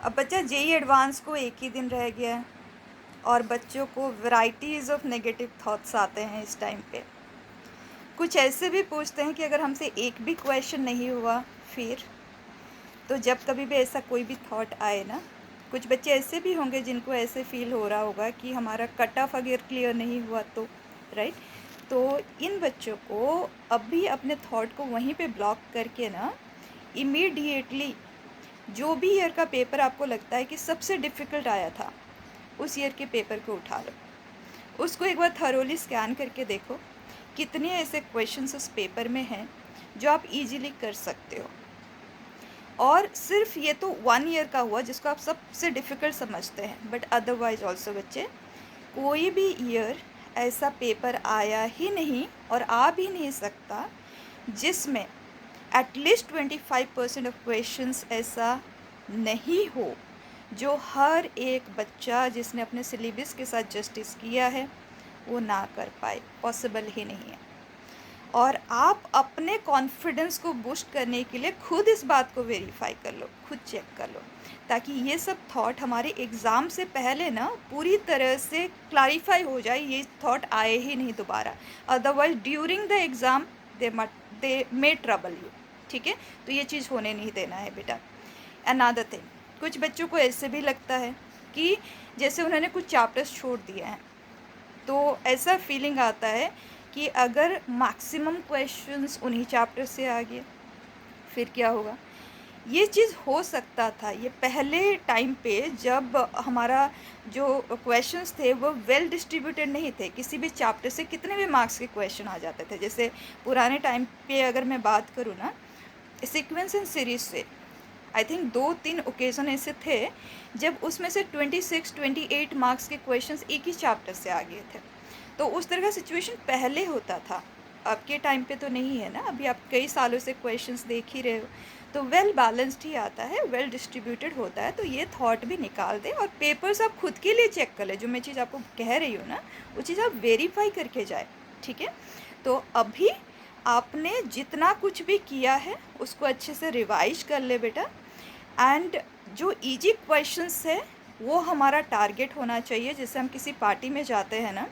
अब बच्चा JEE advance को एक ही दिन रह गया है और बच्चों को वैराइटीज़ ऑफ नेगेटिव थॉट्स आते हैं इस टाइम पे। कुछ ऐसे भी पूछते हैं कि अगर हमसे एक भी क्वेश्चन नहीं हुआ फिर। तो जब कभी भी ऐसा कोई भी थॉट आए ना, कुछ बच्चे ऐसे भी होंगे जिनको ऐसे फील हो रहा होगा कि हमारा कट ऑफ अगर क्लियर नहीं हुआ तो, राइट। तो इन बच्चों को अभी अपने थॉट को वहीं पे ब्लॉक करके ना, इमीडिएटली जो भी ईयर का पेपर आपको लगता है कि सबसे डिफ़िकल्ट आया था, उस ईयर के पेपर को उठा लो। उसको एक बार थरोली स्कैन करके देखो कितने ऐसे क्वेश्चंस उस पेपर में हैं जो आप इजीली कर सकते हो। और सिर्फ ये तो 1 ईयर का हुआ जिसको आप सबसे डिफ़िकल्ट समझते हैं, बट अदरवाइज ऑल्सो बच्चे, कोई भी ईयर ऐसा पेपर आया ही नहीं और आ भी नहीं सकता जिसमें एटलीस्ट 25% ऑफ क्वेश्चंस ऐसा नहीं हो जो हर एक बच्चा जिसने अपने सिलेबस के साथ जस्टिस किया है वो ना कर पाए। पॉसिबल ही नहीं है। और आप अपने कॉन्फिडेंस को बूस्ट करने के लिए खुद इस बात को वेरीफाई कर लो, खुद चेक कर लो, ताकि ये सब थॉट हमारे एग्ज़ाम से पहले ना पूरी तरह से क्लैरिफाई हो जाए, ये थॉट आए ही नहीं दोबारा। Otherwise during the exam they may trouble you. ठीक है, तो ये चीज़ होने नहीं देना है बेटा। अनदर थिंग, कुछ बच्चों को ऐसे भी लगता है कि जैसे उन्होंने कुछ चैप्टर्स छोड़ दिए हैं, तो ऐसा फीलिंग आता है कि अगर मैक्सिमम क्वेश्चंस उन्हीं चैप्टर से आ गए फिर क्या होगा। ये चीज़ हो सकता था ये पहले टाइम पे, जब हमारा जो क्वेश्चंस थे वो वेल डिस्ट्रीब्यूटेड नहीं थे, किसी भी चैप्टर से कितने भी मार्क्स के क्वेश्चन आ जाते थे। जैसे पुराने टाइम पे अगर मैं बात करूँ ना, सीक्वेंस एंड सीरीज से आई थिंक 2-3 ओकेज़न ऐसे थे जब उसमें से 26-28 मार्क्स के क्वेश्चंस एक ही चैप्टर से आ गए थे। तो उस तरह का सिचुएशन पहले होता था, अब के टाइम पे तो नहीं है ना। अभी आप कई सालों से क्वेश्चंस देख ही रहे हो, तो वेल बैलेंस्ड ही आता है, वेल डिस्ट्रीब्यूटेड होता है। तो ये थॉट भी निकाल दें और पेपर्स आप खुद के लिए चेक कर लें। जो मैं चीज़ आपको कह रही हूँ ना, वो चीज़ आप वेरीफाई करके जाए। ठीक है, तो अभी आपने जितना कुछ भी किया है उसको अच्छे से रिवाइज कर ले बेटा। एंड जो इजी क्वेश्चंस है वो हमारा टारगेट होना चाहिए। जैसे हम किसी पार्टी में जाते हैं ना,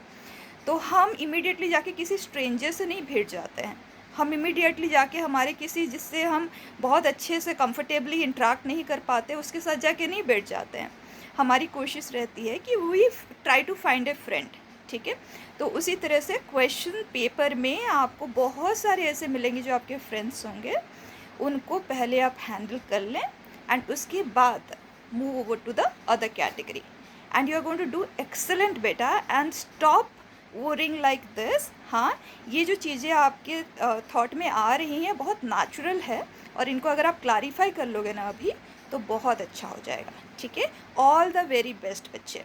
तो हम इमीडिएटली जाके किसी स्ट्रेंजर से नहीं भिड़ जाते हैं। हम इमीडिएटली जाके हमारे किसी जिससे हम बहुत अच्छे से कंफर्टेबली इंटरेक्ट नहीं कर पाते उसके साथ जाके नहीं बैठ जाते हैं। हमारी कोशिश रहती है कि we try to find a friend. ठीक है, तो उसी तरह से क्वेश्चन पेपर में आपको बहुत सारे ऐसे मिलेंगे जो आपके फ्रेंड्स होंगे, उनको पहले आप हैंडल कर लें एंड उसके बाद move over to the other category and you are going to do excellent बेटा। And stop worrying like this. हाँ, ये जो चीज़ें आपके थॉट में आ रही हैं बहुत नेचुरल है और इनको अगर आप क्लैरिफाई कर लोगे ना अभी, तो बहुत अच्छा हो जाएगा। ठीक है, ऑल द वेरी बेस्ट बच्चे।